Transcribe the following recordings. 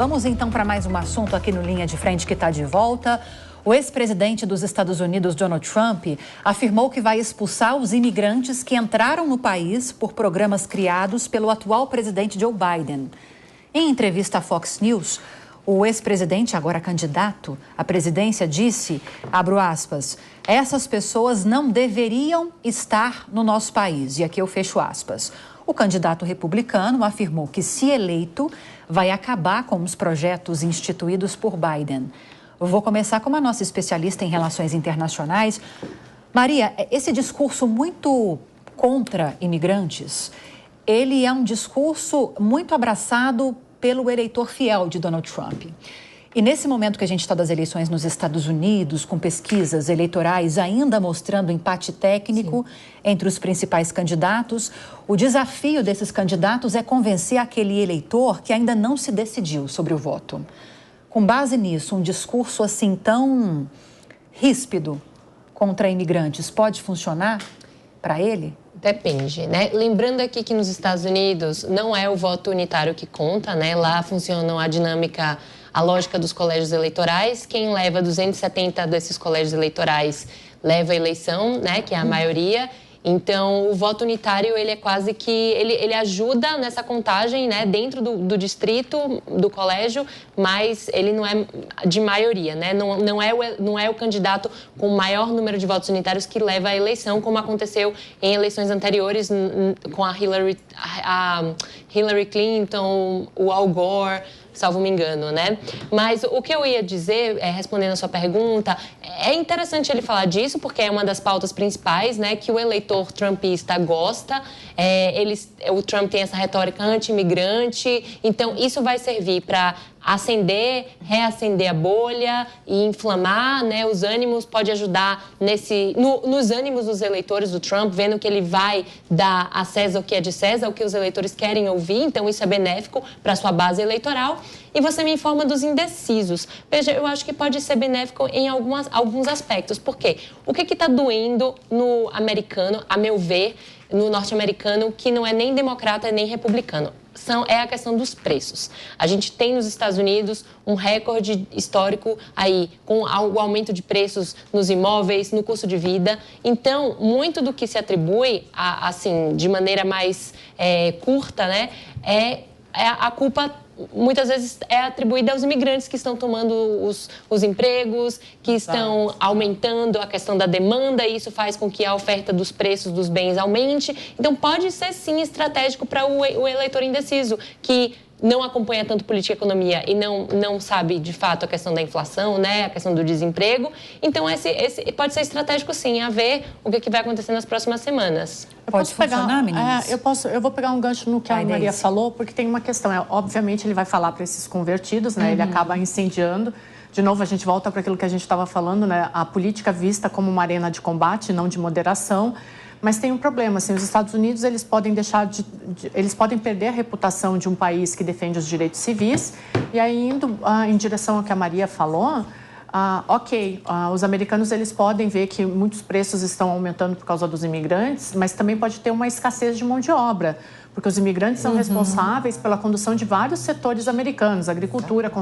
Vamos então para mais um assunto aqui no Linha de Frente que está de volta. O ex-presidente dos Estados Unidos, Donald Trump, afirmou que vai expulsar os imigrantes que entraram no país por programas criados pelo atual presidente Joe Biden. Em entrevista à Fox News, o ex-presidente, agora candidato à presidência, disse, abro aspas, essas pessoas não deveriam estar no nosso país. E aqui eu fecho aspas. O candidato republicano afirmou que, se eleito, vai acabar com os projetos instituídos por Biden. Eu vou começar com a nossa especialista em relações internacionais. Maria, esse discurso muito contra imigrantes, ele é um discurso muito abraçado pelo eleitor fiel de Donald Trump. E nesse momento que a gente está das eleições nos Estados Unidos, com pesquisas eleitorais ainda mostrando empate técnico entre os principais candidatos, o desafio desses candidatos é convencer aquele eleitor que ainda não se decidiu sobre o voto. Com base nisso, um discurso assim tão ríspido contra imigrantes pode funcionar para ele? Depende, né? Lembrando aqui que nos Estados Unidos não é o voto unitário que conta, né? Lá funciona a lógica dos colégios eleitorais. Quem leva 270 desses colégios eleitorais leva a eleição, né? Que é a maioria. Então, o voto unitário, ele é quase que... Ele ajuda nessa contagem, né? Dentro do distrito, do colégio, mas ele não é de maioria, né? Não é o candidato com o maior número de votos unitários que leva a eleição, como aconteceu em eleições anteriores com a Hillary Clinton, o Al Gore, salvo me engano, né? Mas o que eu ia dizer, respondendo a sua pergunta, é interessante ele falar disso, porque é uma das pautas principais, né? Que o eleitor trumpista gosta. O Trump tem essa retórica anti-imigrante, então isso vai servir para reacender a bolha e inflamar, né, os ânimos, pode ajudar nos ânimos dos eleitores do Trump, vendo que ele vai dar a César o que é de César, o que os eleitores querem ouvir, então isso é benéfico para a sua base eleitoral. E você me informa dos indecisos. Veja, eu acho que pode ser benéfico em alguns aspectos. Por quê? O que está doendo no americano, a meu ver, no norte-americano, que não é nem democrata nem republicano? É a questão dos preços. A gente tem nos Estados Unidos um recorde histórico aí com o aumento de preços nos imóveis, no custo de vida. Então, muito do que se atribui, assim, de maneira mais curta, né, a culpa muitas vezes é atribuída aos imigrantes que estão tomando os empregos, que estão aumentando a questão da demanda, e isso faz com que a oferta dos preços dos bens aumente. Então, pode ser, sim, estratégico para o eleitor indeciso, que não acompanha tanto política e economia e não sabe, de fato, a questão da inflação, né, a questão do desemprego. Então, esse pode ser estratégico, sim, a ver o que vai acontecer nas próximas semanas. Pode funcionar, meninas? Eu vou pegar um gancho no que a Maria falou, porque tem uma questão. Obviamente, ele vai falar para esses convertidos, né? Ele acaba incendiando. De novo, a gente volta para aquilo que a gente estava falando, né? A política vista como uma arena de combate, não de moderação. Mas tem um problema, assim, os Estados Unidos, eles podem eles podem perder a reputação de um país que defende os direitos civis, e aí indo em direção ao que a Maria falou, os americanos, eles podem ver que muitos preços estão aumentando por causa dos imigrantes, mas também pode ter uma escassez de mão de obra, porque os imigrantes são responsáveis pela condução de vários setores americanos, agricultura,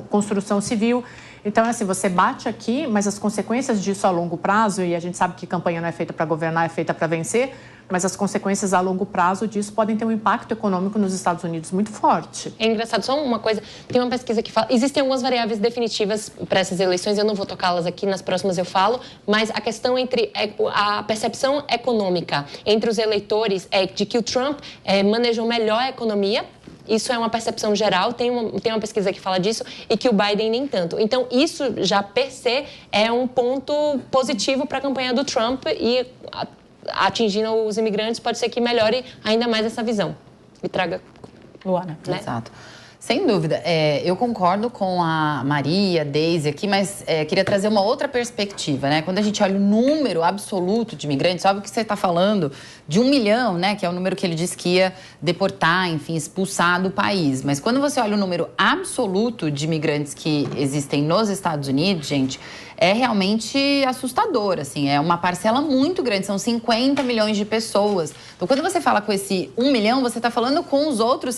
construção civil. Então, assim, você bate aqui, mas as consequências disso a longo prazo, e a gente sabe que campanha não é feita para governar, é feita para vencer, mas as consequências a longo prazo disso podem ter um impacto econômico nos Estados Unidos muito forte. É engraçado, só uma coisa, tem uma pesquisa que fala, existem algumas variáveis definitivas para essas eleições, eu não vou tocá-las aqui, nas próximas eu falo, mas a questão entre a percepção econômica entre os eleitores é de que o Trump manejou melhor a economia. Isso é uma percepção geral, tem uma pesquisa que fala disso, e que o Biden nem tanto. Então, isso já per se é um ponto positivo para a campanha do Trump, e atingindo os imigrantes pode ser que melhore ainda mais essa visão e traga... Luana, né? Exato. Sem dúvida. Eu concordo com a Maria, a Deise aqui, mas queria trazer uma outra perspectiva, né? Quando a gente olha o número absoluto de imigrantes, óbvio que você está falando de 1 milhão, né? Que é o número que ele disse que ia deportar, enfim, expulsar do país. Mas quando você olha o número absoluto de imigrantes que existem nos Estados Unidos, gente, é realmente assustador, assim, é uma parcela muito grande, são 50 milhões de pessoas. Então, quando você fala com esse 1 milhão, você está falando com os outros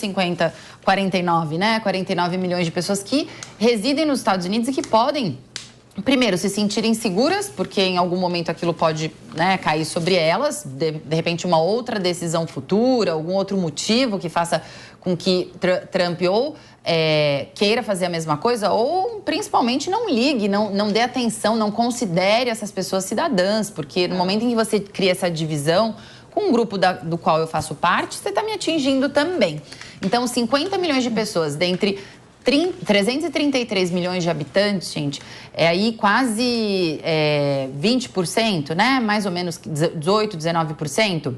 49, né? 49 milhões de pessoas que residem nos Estados Unidos e que podem, primeiro, se sentirem seguras, porque em algum momento aquilo pode, né, cair sobre elas, de repente uma outra decisão futura, algum outro motivo que faça com que Trump ou queira fazer a mesma coisa, ou principalmente não ligue, não dê atenção, não considere essas pessoas cidadãs, porque no momento em que você cria essa divisão, com um grupo do qual eu faço parte, você está me atingindo também. Então, 50 milhões de pessoas, dentre 333 milhões de habitantes, gente, é aí quase 20%, né? Mais ou menos 18, 19%.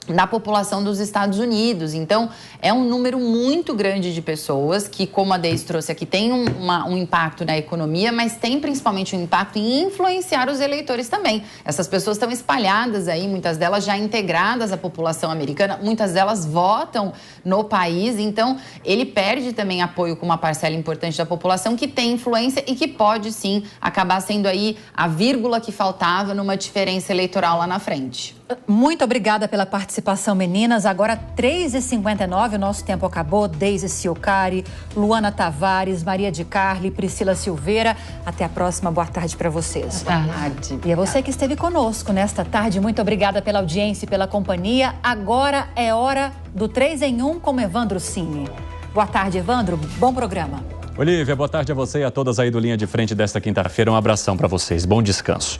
Da população dos Estados Unidos. Então, é um número muito grande de pessoas que, como a Deise trouxe aqui, tem um impacto na economia, mas tem principalmente um impacto em influenciar os eleitores também. Essas pessoas estão espalhadas aí, muitas delas já integradas à população americana, muitas delas votam no país, então ele perde também apoio com uma parcela importante da população que tem influência e que pode, sim, acabar sendo aí a vírgula que faltava numa diferença eleitoral lá na frente. Muito obrigada pela participação, meninas. Agora, 3h59, o nosso tempo acabou. Deise Ciocari, Luana Tavares, Maria de Carli, Priscila Silveira. Até a próxima. Boa tarde para vocês. Boa tarde. E é você que esteve conosco nesta tarde. Muito obrigada pela audiência e pela companhia. Agora é hora do 3 em 1 com Evandro Cini. Boa tarde, Evandro. Bom programa. Olívia, boa tarde a você e a todas aí do Linha de Frente desta quinta-feira. Um abração para vocês. Bom descanso.